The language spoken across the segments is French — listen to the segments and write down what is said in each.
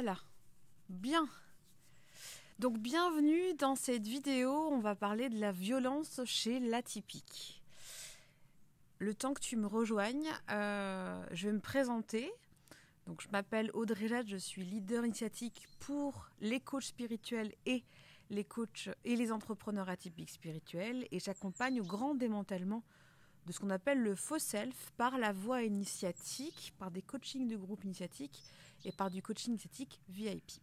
Voilà, bien. Donc bienvenue dans cette vidéo, on va parler de la violence chez l'atypique. Le temps que tu me rejoignes, je vais me présenter. Donc je m'appelle Audrey Jade, je suis leader initiatique pour les coachs spirituels et les coachs et les entrepreneurs atypiques spirituels et j'accompagne au grand démantèlement de ce qu'on appelle le faux self par la voie initiatique, par des coachings de groupe initiatique et par du coaching initiatique VIP.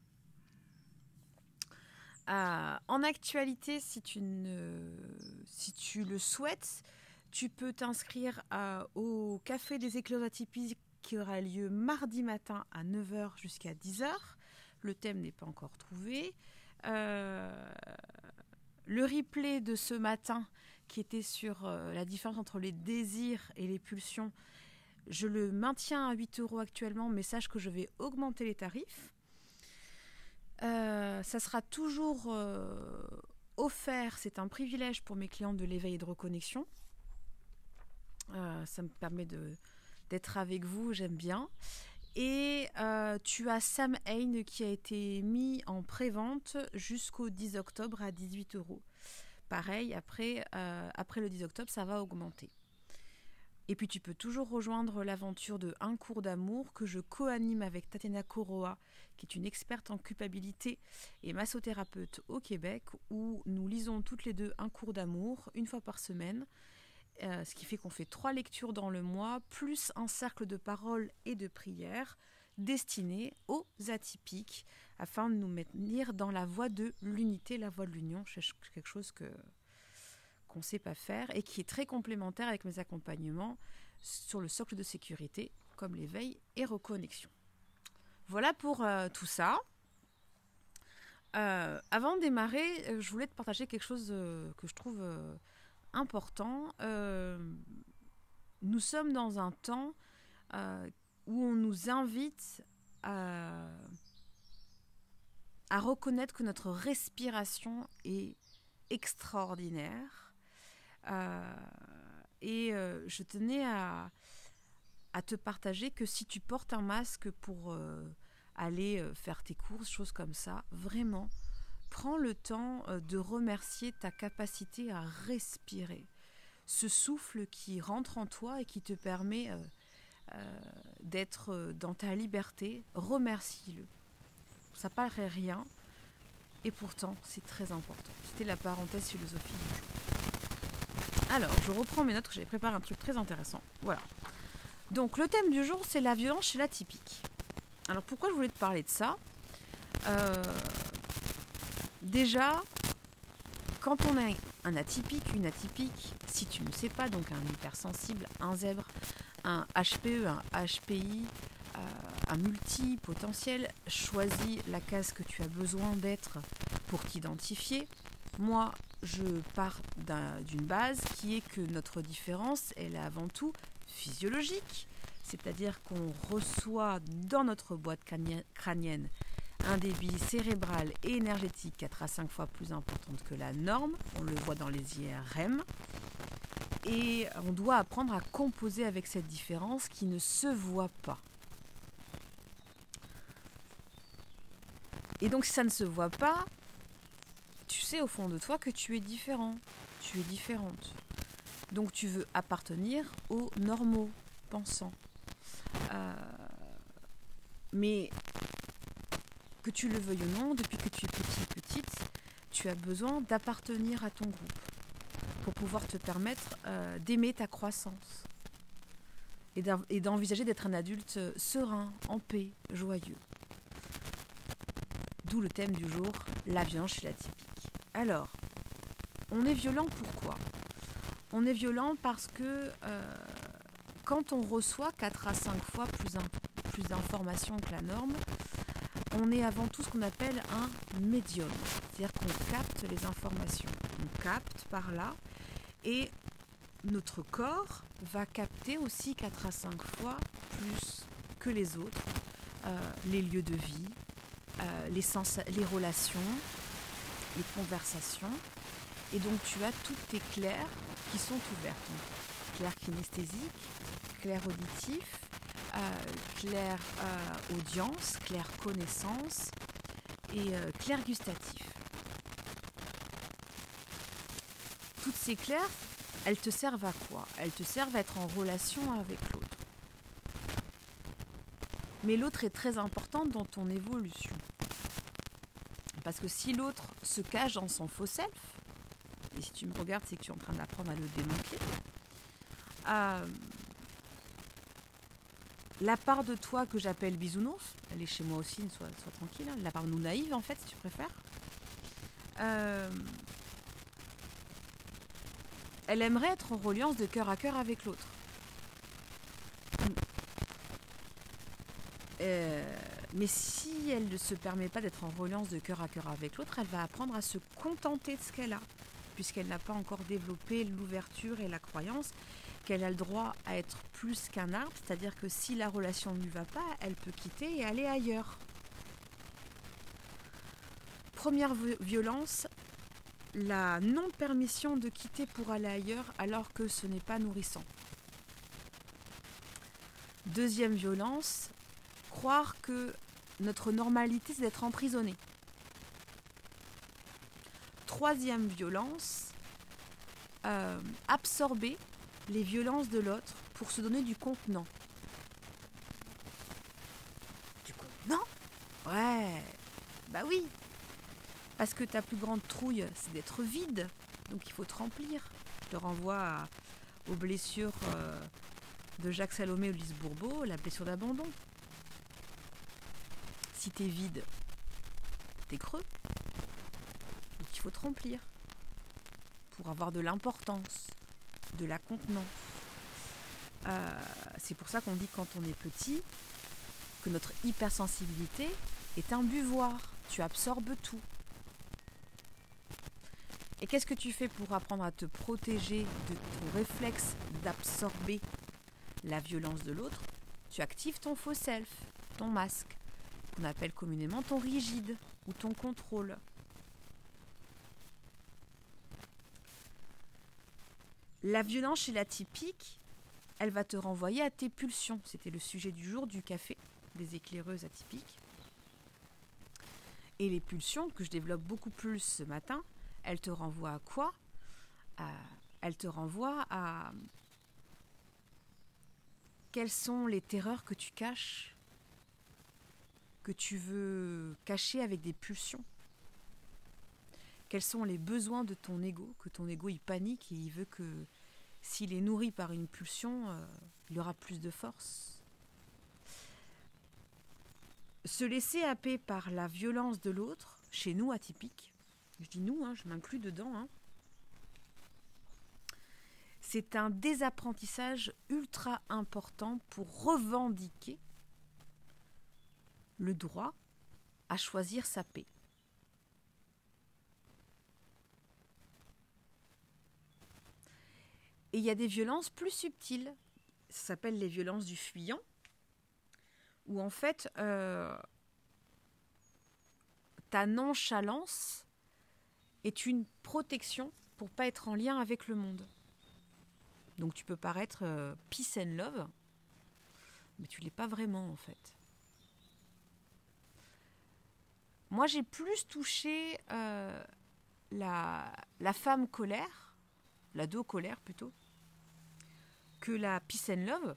En actualité, si tu le souhaites, tu peux t'inscrire au Café des éclairs atypiques qui aura lieu mardi matin à 9h jusqu'à 10h. Le thème n'est pas encore trouvé. Le replay de ce matin qui était sur la différence entre les désirs et les pulsions, je le maintiens à 8 € actuellement, mais sache que je vais augmenter les tarifs. Ça sera toujours offert, c'est un privilège pour mes clients de l'éveil et de reconnexion. Ça me permet d'être avec vous, j'aime bien. Et tu as Sam Hain qui a été mis en pré-vente jusqu'au 10 octobre à 18 €. Pareil, après le 10 octobre, ça va augmenter. Et puis tu peux toujours rejoindre l'aventure de Un cours d'amour que je co-anime avec Tatiana Koroa, qui est une experte en culpabilité et massothérapeute au Québec, où nous lisons toutes les deux un cours d'amour une fois par semaine. Ce qui fait qu'on fait 3 lectures dans le mois, plus un cercle de paroles et de prières destiné aux atypiques, afin de nous maintenir dans la voie de l'unité, la voie de l'union. C'est quelque chose qu'on ne sait pas faire et qui est très complémentaire avec mes accompagnements sur le socle de sécurité, comme l'éveil et reconnexion. Voilà pour tout ça. Avant de démarrer, je voulais te partager quelque chose que je trouve important. Nous sommes dans un temps où on nous invite à reconnaître que notre respiration est extraordinaire. Je tenais à te partager que si tu portes un masque pour aller faire tes courses, choses comme ça, vraiment, prends le temps de remercier ta capacité à respirer. Ce souffle qui rentre en toi et qui te permet d'être dans ta liberté, remercie-le. Ça paraît rien, et pourtant c'est très important. C'était la parenthèse philosophique du jour. Alors, je reprends mes notes, j'avais préparé un truc très intéressant. Voilà. Donc, le thème du jour, c'est la violence chez l'atypique. Alors, pourquoi je voulais te parler de ça ? Déjà, quand on a un atypique, une atypique, si tu ne sais pas, donc un hypersensible, un zèbre, un HPE, un HPI, un multipotentiel, choisis la case que tu as besoin d'être pour t'identifier. Moi, je pars d'une base qui est que notre différence, elle est avant tout physiologique, c'est-à-dire qu'on reçoit dans notre boîte crânienne un débit cérébral et énergétique 4 à 5 fois plus importante que la norme. On le voit dans les IRM. Et on doit apprendre à composer avec cette différence qui ne se voit pas. Et donc si ça ne se voit pas, tu sais au fond de toi que tu es différent. Tu es différente. Donc tu veux appartenir aux normaux pensants. Mais que tu le veuilles ou non, depuis que tu es petite, tu as besoin d'appartenir à ton groupe pour pouvoir te permettre d'aimer ta croissance et d'envisager d'être un adulte serein, en paix, joyeux. D'où le thème du jour, la violence chez l'atypique. Alors, on est violent pourquoi ? On est violent parce que quand on reçoit 4 à 5 fois plus d'informations que la norme, on est avant tout ce qu'on appelle un médium. C'est-à-dire qu'on capte les informations. On capte par là et notre corps va capter aussi 4 à 5 fois plus que les autres les lieux de vie, les relations, les conversations. Et donc tu as toutes tes clairs qui sont ouvertes. Donc, clair kinesthésique, clair auditif, clair audience, clair connaissance et clair gustatif. Toutes ces clairs, elles te servent à quoi? Elles te servent à être en relation avec l'autre. Mais l'autre est très important dans ton évolution. Parce que si l'autre se cache dans son faux self, et si tu me regardes, c'est que tu es en train d'apprendre à le démanteler, la part de toi que j'appelle bisounours, elle est chez moi aussi, sois tranquille, hein, la part nous naïve en fait, si tu préfères, elle aimerait être en reliance de cœur à cœur avec l'autre. Mais si elle ne se permet pas d'être en reliance de cœur à cœur avec l'autre, elle va apprendre à se contenter de ce qu'elle a, puisqu'elle n'a pas encore développé l'ouverture et la croyance qu'elle a le droit à être plus qu'un arbre, c'est-à-dire que si la relation ne lui va pas, elle peut quitter et aller ailleurs. Première violence, la non-permission de quitter pour aller ailleurs alors que ce n'est pas nourrissant. Deuxième violence, croire que notre normalité c'est d'être emprisonné. Troisième violence, absorber les violences de l'autre pour se donner du contenant. Du contenant? Ouais, bah oui. Parce que ta plus grande trouille, c'est d'être vide. Donc il faut te remplir. Je te renvoie aux blessures de Jacques Salomé ou Lise Bourbeau, la blessure d'abandon. Si t'es vide, t'es creux. Donc il faut te remplir pour avoir de l'importance, de la contenance. C'est pour ça qu'on dit quand on est petit que notre hypersensibilité est un buvoir. Tu absorbes tout. Et qu'est-ce que tu fais pour apprendre à te protéger de ton réflexe d'absorber la violence de l'autre? Tu actives ton faux self, ton masque, qu'on appelle communément ton rigide ou ton contrôle. La violence chez l'atypique, elle va te renvoyer à tes pulsions. C'était le sujet du jour du café, des éclaireuses atypiques. Et les pulsions, que je développe beaucoup plus ce matin, elles te renvoient à quoi? Elles te renvoient à quelles sont les terreurs que tu caches, que tu veux cacher avec des pulsions. Quels sont les besoins de ton ego, que ton ego il panique et il veut que s'il est nourri par une pulsion, il aura plus de force. Se laisser happer par la violence de l'autre, chez nous atypiques, je dis nous, je m'inclus dedans, c'est un désapprentissage ultra important pour revendiquer le droit à choisir sa paix. Et il y a des violences plus subtiles, ça s'appelle les violences du fuyant, où en fait, ta nonchalance est une protection pour pas être en lien avec le monde. Donc tu peux paraître peace and love, mais tu l'es pas vraiment en fait. Moi j'ai plus touché la femme colère, l'ado colère plutôt, que la peace and love.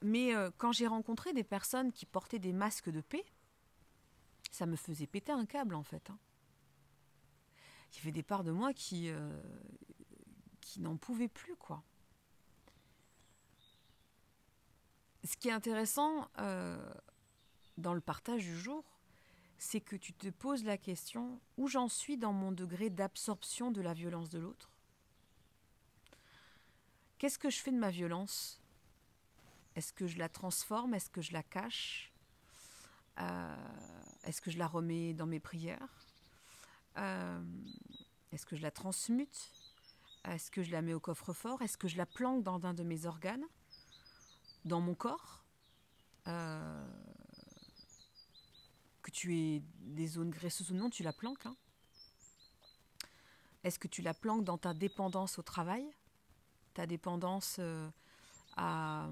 Mais quand j'ai rencontré des personnes qui portaient des masques de paix, ça me faisait péter un câble en fait. Il y avait des parts de moi qui n'en pouvaient plus, quoi. Ce qui est intéressant dans le partage du jour, c'est que tu te poses la question où j'en suis dans mon degré d'absorption de la violence de l'autre. Qu'est-ce que je fais de ma violence ? Est-ce que je la transforme ? Est-ce que je la cache ? Est-ce que je la remets dans mes prières ? Est-ce que je la transmute ? Est-ce que je la mets au coffre-fort ? Est-ce que je la planque dans un de mes organes ? Dans mon corps ? Que tu aies des zones graisseuses ou non, tu la planques. Est-ce que tu la planques dans ta dépendance au travail ? Ta dépendance à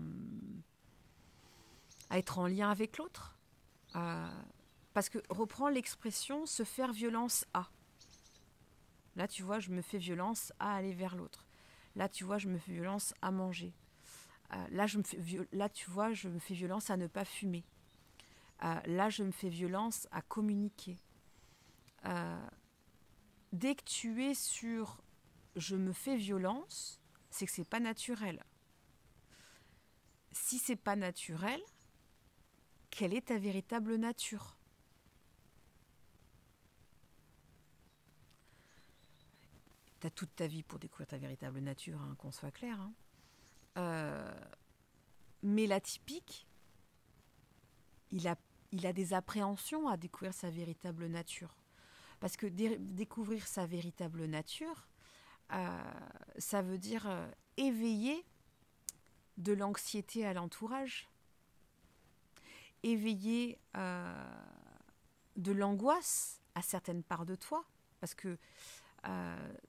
être en lien avec l'autre. Parce que reprends l'expression se faire violence à. Là, tu vois, je me fais violence à aller vers l'autre. Là, tu vois, je me fais violence à manger. Là, tu vois, je me fais violence à ne pas fumer. Là, je me fais violence à communiquer. Dès que tu es sur je me fais violence, c'est que c'est pas naturel. Si c'est pas naturel, quelle est ta véritable nature? Tu as toute ta vie pour découvrir ta véritable nature, hein, qu'on soit clair. Mais l'atypique, il a des appréhensions à découvrir sa véritable nature. Parce que découvrir sa véritable nature, ça veut dire éveiller de l'anxiété à l'entourage, éveiller de l'angoisse à certaines parts de toi. Parce que,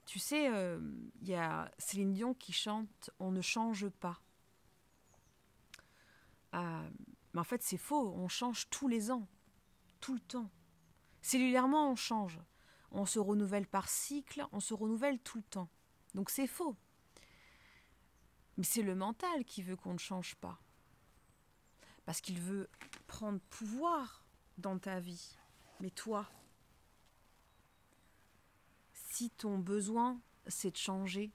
tu sais, y a Céline Dion qui chante « On ne change pas ». Mais en fait, c'est faux. On change tous les ans, tout le temps. Cellulairement, on change. On se renouvelle par cycle, on se renouvelle tout le temps. Donc c'est faux. Mais c'est le mental qui veut qu'on ne change pas. Parce qu'il veut prendre pouvoir dans ta vie. Mais toi, si ton besoin, c'est de changer,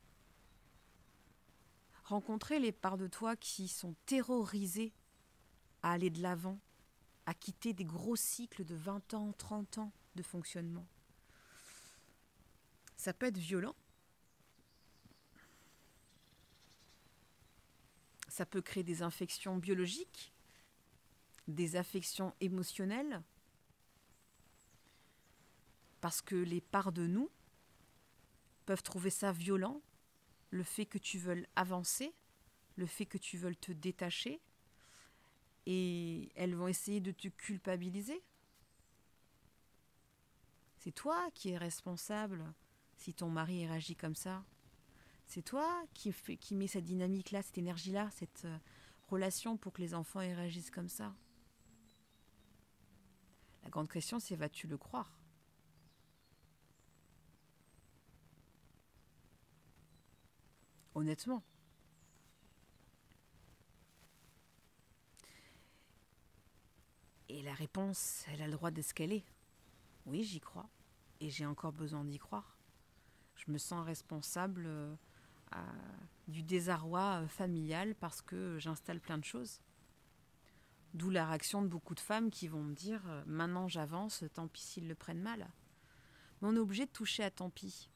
rencontrer les parts de toi qui sont terrorisées à aller de l'avant, à quitter des gros cycles de 20 ans, 30 ans de fonctionnement. Ça peut être violent. Ça peut créer des infections biologiques, des affections émotionnelles, parce que les parts de nous peuvent trouver ça violent, le fait que tu veuilles avancer, le fait que tu veuilles te détacher, et elles vont essayer de te culpabiliser. C'est toi qui es responsable si ton mari réagit comme ça. C'est toi qui met cette dynamique-là, cette énergie-là, cette relation pour que les enfants réagissent comme ça. La grande question, c'est vas-tu le croire? Honnêtement. Et la réponse, elle a le droit d'être ce qu'elle est. Oui, j'y crois. Et j'ai encore besoin d'y croire. Je me sens responsable du désarroi familial parce que j'installe plein de choses. D'où la réaction de beaucoup de femmes qui vont me dire « Maintenant j'avance, tant pis s'ils le prennent mal ». Mais on est obligé de toucher à tant pis.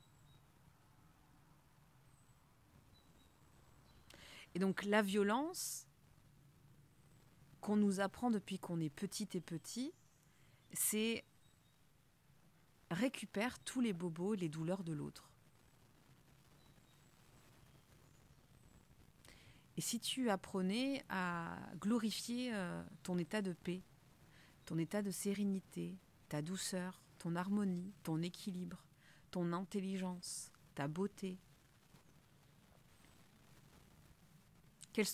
Et donc la violence qu'on nous apprend depuis qu'on est petite et petit, c'est récupère tous les bobos et les douleurs de l'autre. Et si tu apprenais à glorifier ton état de paix, ton état de sérénité, ta douceur, ton harmonie, ton équilibre, ton intelligence, ta beauté,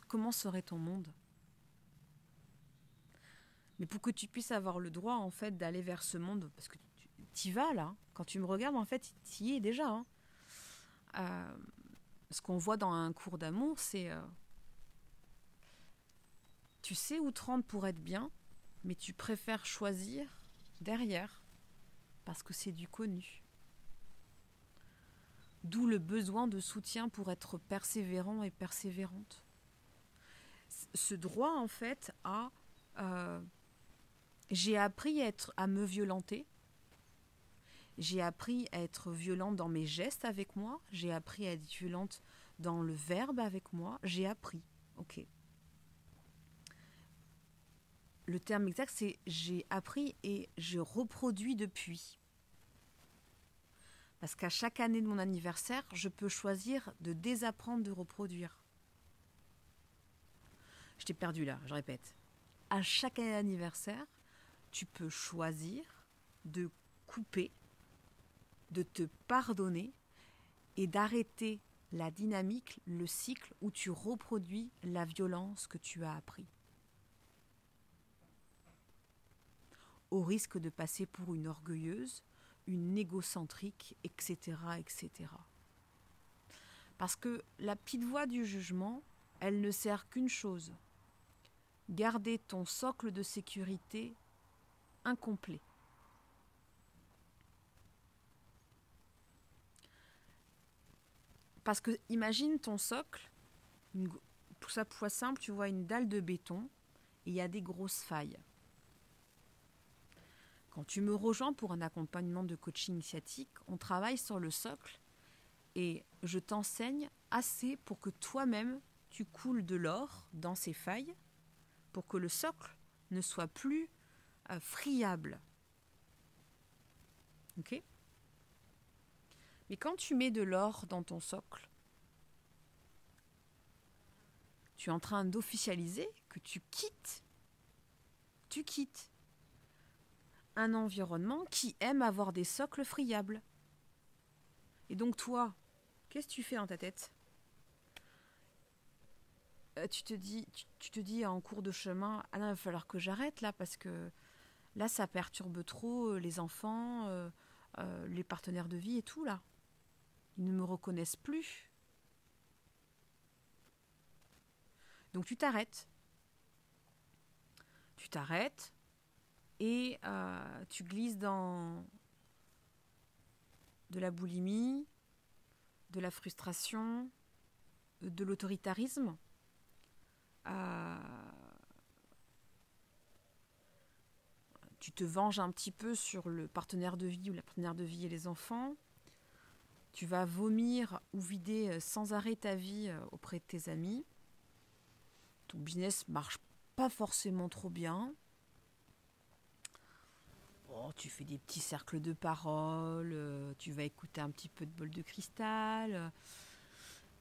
comment serait ton monde? Mais pour que tu puisses avoir le droit en fait d'aller vers ce monde, parce que tu y vas là, quand tu me regardes en fait, tu y es déjà. Ce qu'on voit dans un cours d'amour, c'est tu sais où te rendre pour être bien, mais tu préfères choisir derrière parce que c'est du connu. D'où le besoin de soutien pour être persévérant et persévérante. Ce droit en fait à j'ai appris à me violenter. J'ai appris à être violente dans mes gestes avec moi. J'ai appris à être violente dans le verbe avec moi. J'ai appris. Ok. Le terme exact, c'est j'ai appris et je reproduis depuis. Parce qu'à chaque année de mon anniversaire, je peux choisir de désapprendre de reproduire. Je t'ai perdu là, je répète. À chaque année d'anniversaire, tu peux choisir de couper, de te pardonner et d'arrêter la dynamique, le cycle où tu reproduis la violence que tu as appris. Au risque de passer pour une orgueilleuse, une égocentrique, etc., etc. Parce que la petite voix du jugement, elle ne sert qu'une chose, garder ton socle de sécurité incomplet. Parce que imagine ton socle, pour ça pour simple, tu vois une dalle de béton et il y a des grosses failles. Quand tu me rejoins pour un accompagnement de coaching sciatique, on travaille sur le socle et je t'enseigne assez pour que toi-même tu coules de l'or dans ces failles pour que le socle ne soit plus friable. Ok ? Mais quand tu mets de l'or dans ton socle, tu es en train d'officialiser que tu quittes un environnement qui aime avoir des socles friables. Et donc toi, qu'est-ce que tu fais dans ta tête ? Tu te dis en cours de chemin, ah non, il va falloir que j'arrête là parce que là ça perturbe trop les enfants, les partenaires de vie et tout là. Ils ne me reconnaissent plus. Donc tu t'arrêtes. Et tu glisses dans de la boulimie, de la frustration, de l'autoritarisme. Tu te venges un petit peu sur le partenaire de vie ou la partenaire de vie et les enfants. Tu vas vomir ou vider sans arrêt ta vie auprès de tes amis. Ton business marche pas forcément trop bien. Oh, tu fais des petits cercles de parole, tu vas écouter un petit peu de bol de cristal,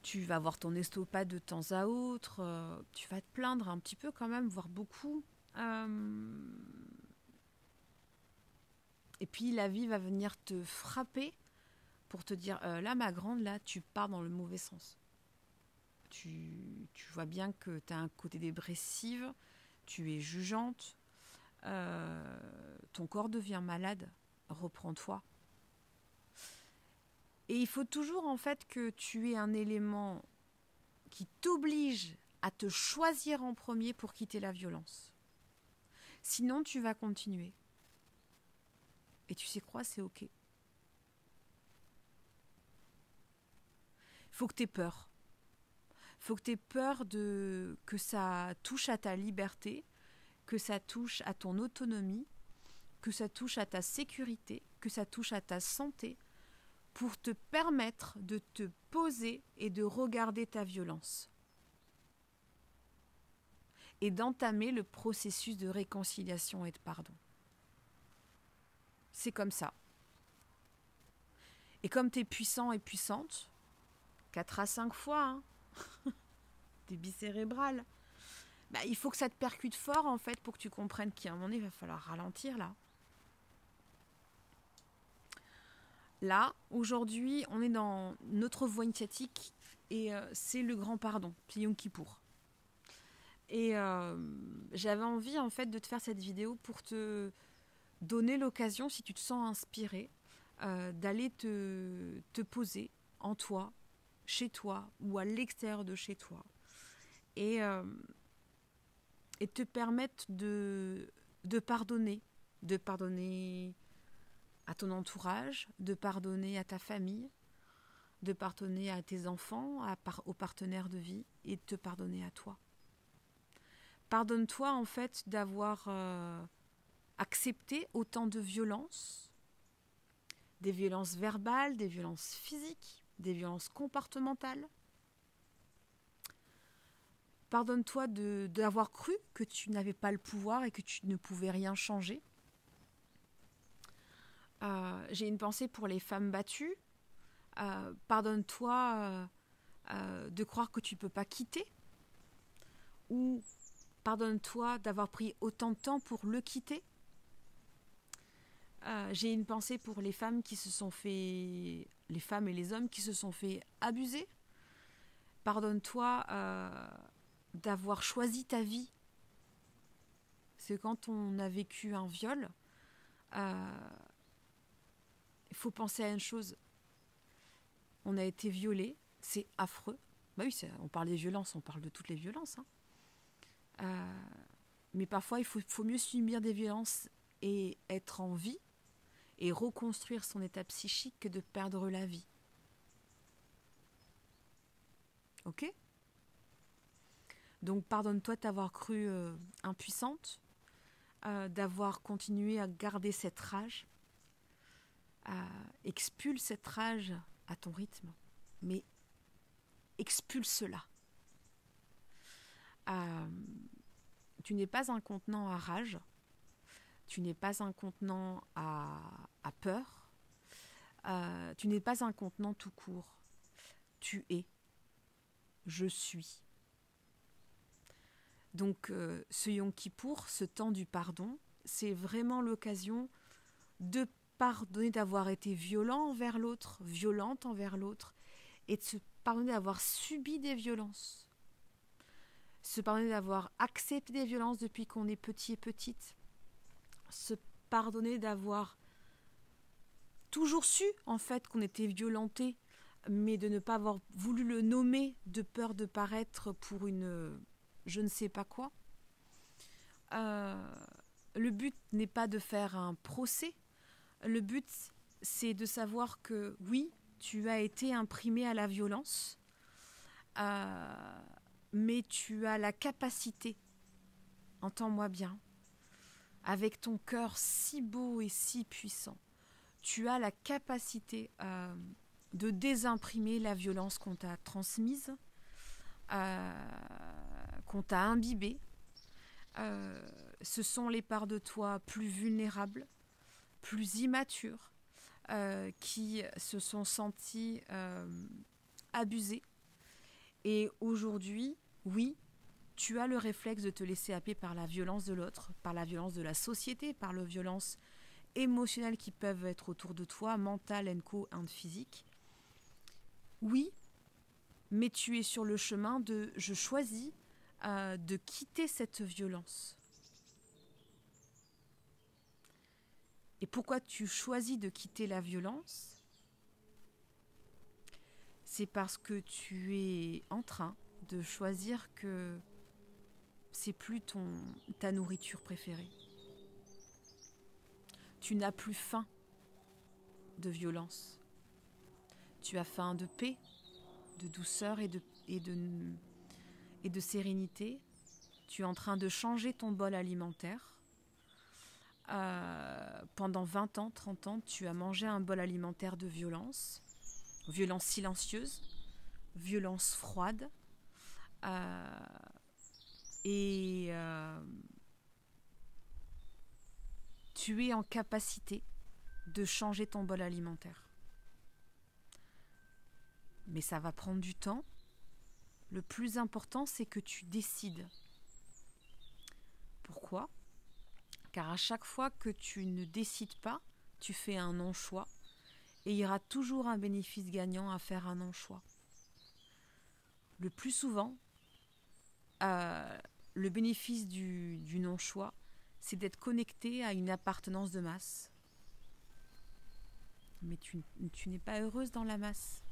tu vas voir ton ostéopathe de temps à autre, tu vas te plaindre un petit peu quand même, voire beaucoup. Et puis la vie va venir te frapper pour te dire, là ma grande, là tu pars dans le mauvais sens. Tu vois bien que tu as un côté dépressif, tu es jugeante, ton corps devient malade, reprends-toi. Et il faut toujours en fait que tu aies un élément qui t'oblige à te choisir en premier pour quitter la violence. Sinon, tu vas continuer. Et tu sais quoi, c'est ok. Il faut que tu aies peur. Il faut que tu aies peur que ça touche à ta liberté, que ça touche à ton autonomie, que ça touche à ta sécurité, que ça touche à ta santé, pour te permettre de te poser et de regarder ta violence. Et d'entamer le processus de réconciliation et de pardon. C'est comme ça. Et comme tu es puissant et puissante, 4 à 5 fois, t'es bicérébrale, il faut que ça te percute fort en fait pour que tu comprennes qu'à un moment donné, il va falloir ralentir là. Là, aujourd'hui, on est dans notre voie initiatique et c'est le grand pardon, c'est Yom Kippour. Et j'avais envie en fait de te faire cette vidéo pour te donner l'occasion, si tu te sens inspiré, d'aller te poser en toi, chez toi ou à l'extérieur de chez toi et te permettre de pardonner à ton entourage, de pardonner à ta famille, de pardonner à tes enfants, aux partenaires de vie et de te pardonner à toi. Pardonne-toi en fait d'avoir accepté autant de violences, des violences verbales, des violences physiques, des violences comportementales. Pardonne-toi d'avoir cru que tu n'avais pas le pouvoir et que tu ne pouvais rien changer. J'ai une pensée pour les femmes battues. Pardonne-toi de croire que tu ne peux pas quitter. Ou pardonne-toi d'avoir pris autant de temps pour le quitter. J'ai une pensée pour les femmes et les hommes qui se sont fait abuser Pardonne-toi d'avoir choisi ta vie. C'est quand on a vécu un viol, il faut penser à une chose. On a été violé, c'est affreux. Bah oui, on parle des violences, on parle de toutes les violences. Mais parfois, il faut mieux subir des violences et être en vie et reconstruire son état psychique que de perdre la vie. Ok ? Donc, pardonne-toi de t'avoir cru impuissante, d'avoir continué à garder cette rage. Expulse cette rage à ton rythme, mais expulse-la. Tu n'es pas un contenant à rage, tu n'es pas un contenant à peur, tu n'es pas un contenant tout court. Tu es. Je suis. Donc, ce Yom Kippour, ce temps du pardon, c'est vraiment l'occasion de pardonner d'avoir été violent envers l'autre, violente envers l'autre, et de se pardonner d'avoir subi des violences. Se pardonner d'avoir accepté des violences depuis qu'on est petit et petite. Se pardonner d'avoir toujours su, en fait, qu'on était violenté, mais de ne pas avoir voulu le nommer de peur de paraître pour une je ne sais pas quoi. Le but n'est pas de faire un procès. Le but, c'est de savoir que oui, tu as été imprimé à la violence, mais tu as la capacité, entends-moi bien, avec ton cœur si beau et si puissant, tu as la capacité de désimprimer la violence qu'on t'a transmise, qu'on t'a imbibée. Ce sont les parts de toi plus vulnérables, plus immatures, qui se sont senties abusées. Et aujourd'hui, oui, tu as le réflexe de te laisser happer par la violence de l'autre, par la violence de la société, par la violence émotionnelle qui peuvent être autour de toi, mentale, physique. Oui, mais tu es sur le chemin de « je choisis » de quitter cette violence. Et pourquoi tu choisis de quitter la violence ? C'est parce que tu es en train de choisir que c'est plus ta nourriture préférée. Tu n'as plus faim de violence. Tu as faim de paix, de douceur et de sérénité. Tu es en train de changer ton bol alimentaire. Pendant 20 ans, 30 ans, tu as mangé un bol alimentaire de violence silencieuse, violence froide, et tu es en capacité de changer ton bol alimentaire. Mais ça va prendre du temps. Le plus important, c'est que tu décides. Pourquoi ? Car à chaque fois que tu ne décides pas, tu fais un non-choix. Et il y aura toujours un bénéfice gagnant à faire un non-choix. Le plus souvent, le bénéfice du non-choix, c'est d'être connecté à une appartenance de masse. Mais tu n'es pas heureuse dans la masse.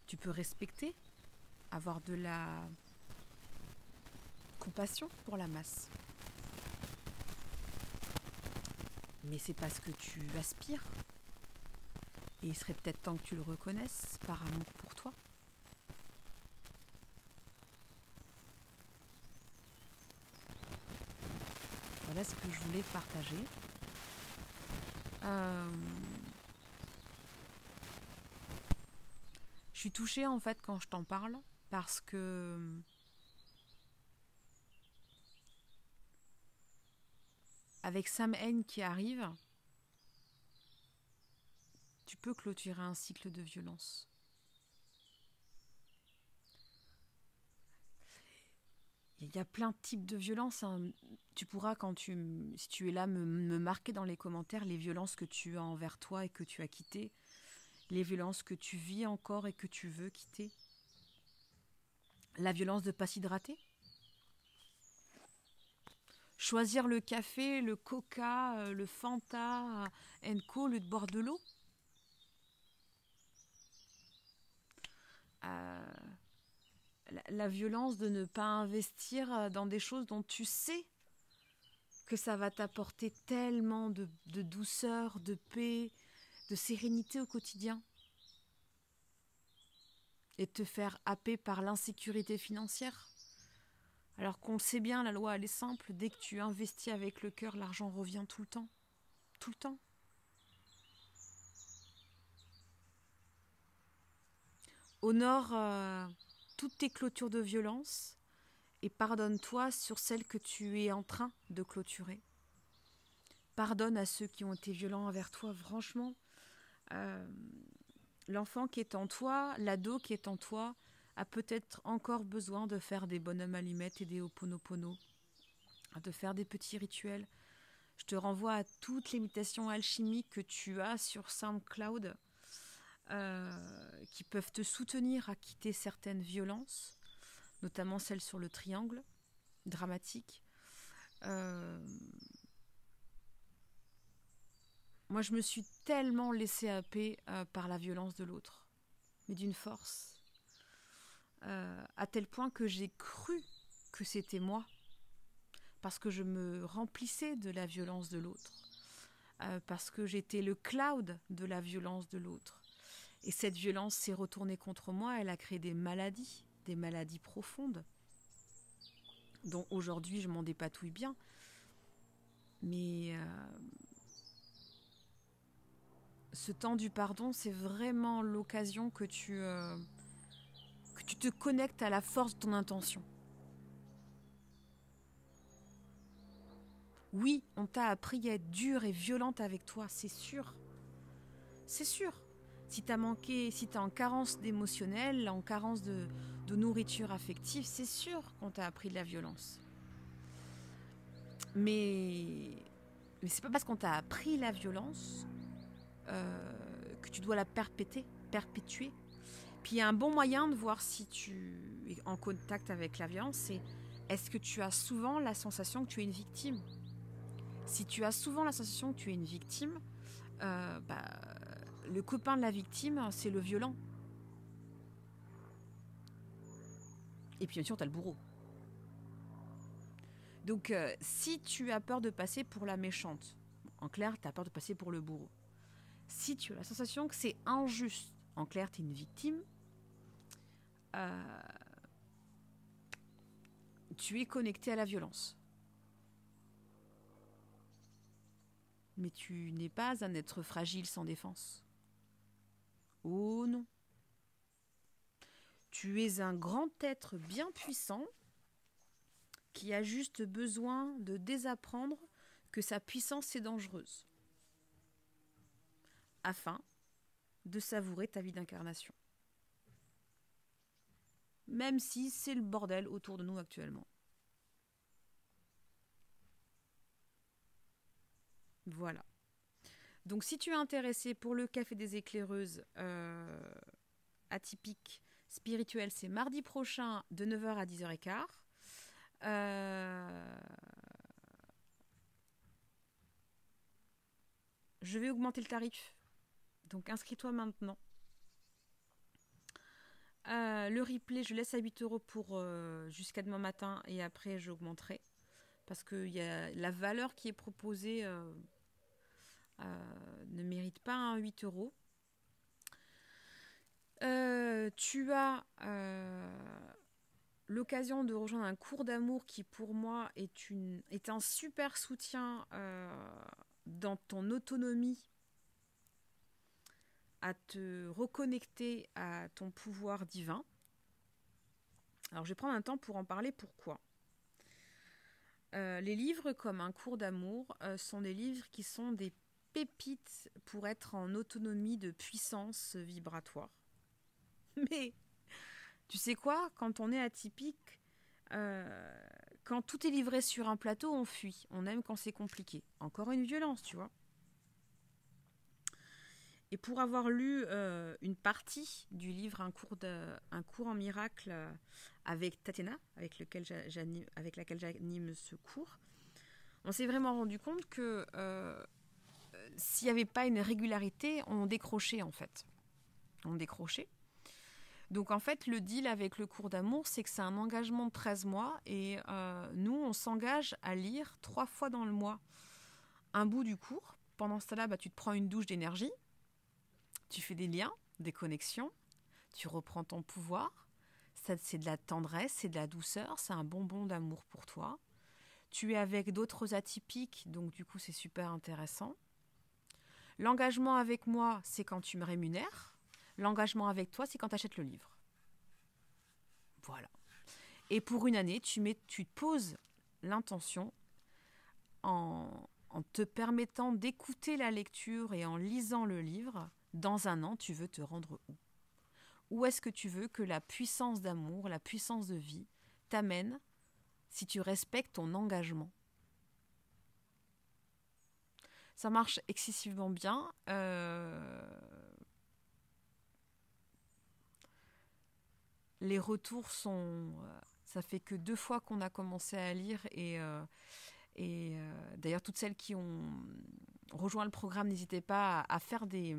Tu peux respecter, avoir de la compassion pour la masse. Mais c'est parce que tu aspires. Et il serait peut-être temps que tu le reconnaisses par amour pour toi. Voilà ce que je voulais partager. Je suis touchée en fait quand je t'en parle parce que avec Samhain qui arrive, tu peux clôturer un cycle de violence. Il y a plein de types de violences. Tu pourras, si tu es là, me marquer dans les commentaires les violences que tu as envers toi et que tu as quittées. les violences que tu vis encore et que tu veux quitter. La violence de ne pas s'hydrater. Choisir le café, le coca, le Fanta, Co, au lieu de boire de l'eau. La violence de ne pas investir dans des choses dont tu sais que ça va t'apporter tellement de douceur, de paix, de sérénité au quotidien. Et te faire happer par l'insécurité financière. Alors qu'on le sait bien, la loi elle est simple, dès que tu investis avec le cœur, l'argent revient tout le temps. Tout le temps. Honore toutes tes clôtures de violence et pardonne-toi sur celles que tu es en train de clôturer. Pardonne à ceux qui ont été violents envers toi, franchement. L'enfant qui est en toi, l'ado qui est en toi, a peut-être encore besoin de faire des bonhommes allumettes et des ho'oponopono, de faire des petits rituels. Je te renvoie à toutes les méditations alchimiques que tu as sur SoundCloud qui peuvent te soutenir à quitter certaines violences, notamment celles sur le triangle dramatique. Moi, je me suis tellement laissée happer par la violence de l'autre, mais d'une force. À tel point que j'ai cru que c'était moi, parce que je me remplissais de la violence de l'autre, parce que j'étais le cloud de la violence de l'autre. Et cette violence s'est retournée contre moi, elle a créé des maladies profondes, dont aujourd'hui je m'en dépatouille bien. Mais ce temps du pardon, c'est vraiment l'occasion que tu te connectes à la force de ton intention. Oui, on t'a appris à être dure et violente avec toi, c'est sûr. C'est sûr. Si t'as manqué, si t'es en carence d'émotionnel, en carence de nourriture affective, c'est sûr qu'on t'a appris de la violence. Mais c'est pas parce qu'on t'a appris la violence que tu dois la perpétuer. Puis il y a un bon moyen de voir si tu es en contact avec la violence, c'est est-ce que tu as souvent la sensation que tu es une victime ? Si tu as souvent la sensation que tu es une victime, le copain de la victime, c'est le violent. Et puis bien sûr, tu as le bourreau. Donc si tu as peur de passer pour la méchante, en clair, tu as peur de passer pour le bourreau. Si tu as la sensation que c'est injuste, en clair, tu es une victime, tu es connecté à la violence. Mais tu n'es pas un être fragile sans défense. Oh non. Tu es un grand être bien puissant qui a juste besoin de désapprendre que sa puissance est dangereuse afin de savourer ta vie d'incarnation. Même si c'est le bordel autour de nous actuellement. Voilà. Donc si tu es intéressé pour le Café des éclaireuses atypique spirituel, c'est mardi prochain de 9h à 10h15. Je vais augmenter le tarif. Donc inscris-toi maintenant. Le replay, je laisse à 8€ pour jusqu'à demain matin et après j'augmenterai. Parce que la valeur qui est proposée ne mérite pas 8€. Tu as l'occasion de rejoindre un cours d'amour qui pour moi est un super soutien dans ton autonomie, à te reconnecter à ton pouvoir divin. Alors je vais prendre un temps pour en parler. Pourquoi ? Les livres comme un cours d'amour sont des livres qui sont des pépites pour être en autonomie de puissance vibratoire. Mais tu sais quoi ? Quand on est atypique, quand tout est livré sur un plateau, on fuit. On aime quand c'est compliqué. Encore une violence, tu vois. Et pour avoir lu une partie du livre Un cours en miracle avec Tatiana, avec laquelle j'anime ce cours, on s'est vraiment rendu compte que s'il n'y avait pas une régularité, on décrochait en fait. On décrochait. Donc en fait, le deal avec le cours d'amour, c'est que c'est un engagement de 13 mois et nous, on s'engage à lire 3 fois dans le mois un bout du cours. Pendant ce temps-là, tu te prends une douche d'énergie, tu fais des liens, des connexions, tu reprends ton pouvoir. Ça, c'est de la tendresse, c'est de la douceur, c'est un bonbon d'amour pour toi. Tu es avec d'autres atypiques, donc du coup, c'est super intéressant. L'engagement avec moi, c'est quand tu me rémunères. L'engagement avec toi, c'est quand tu achètes le livre. Voilà. Et pour une année, tu te poses l'intention en te permettant d'écouter la lecture et en lisant le livre. Dans un an, tu veux te rendre où ? Où est-ce que tu veux que la puissance d'amour, la puissance de vie t'amène si tu respectes ton engagement ? Ça marche excessivement bien. Les retours sont... ça fait que 2 fois qu'on a commencé à lire et d'ailleurs toutes celles qui ont rejoint le programme, n'hésitez pas à faire des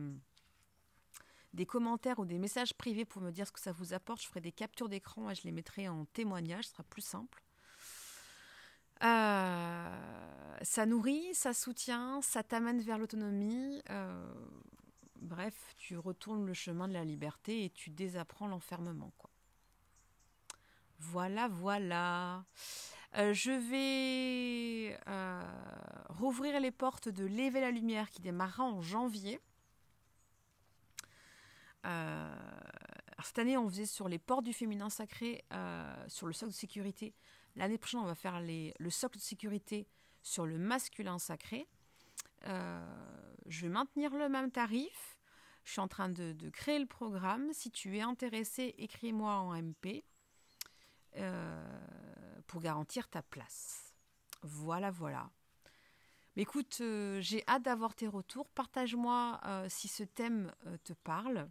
commentaires ou des messages privés pour me dire ce que ça vous apporte. Je ferai des captures d'écran et je les mettrai en témoignage, ce sera plus simple. Ça nourrit, ça soutient, ça t'amène vers l'autonomie. Bref, tu retournes le chemin de la liberté et tu désapprends l'enfermement, quoi. Voilà, voilà. Je vais rouvrir les portes de L'éveil à la lumière qui démarrera en janvier. Cette année, on faisait sur les portes du féminin sacré, sur le socle de sécurité. L'année prochaine, on va faire le socle de sécurité sur le masculin sacré. Je vais maintenir le même tarif. Je suis en train de créer le programme. Si tu es intéressé, écris-moi en MP pour garantir ta place. Voilà, voilà. Mais écoute, j'ai hâte d'avoir tes retours. Partage-moi si ce thème te parle.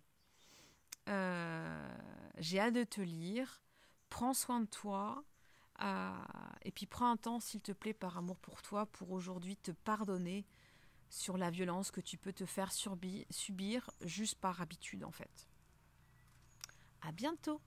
J'ai hâte de te lire. Prends soin de toi. Et puis prends un temps, s'il te plaît, par amour pour toi, pour aujourd'hui te pardonner sur la violence que tu peux te faire subir juste par habitude, en fait. À bientôt.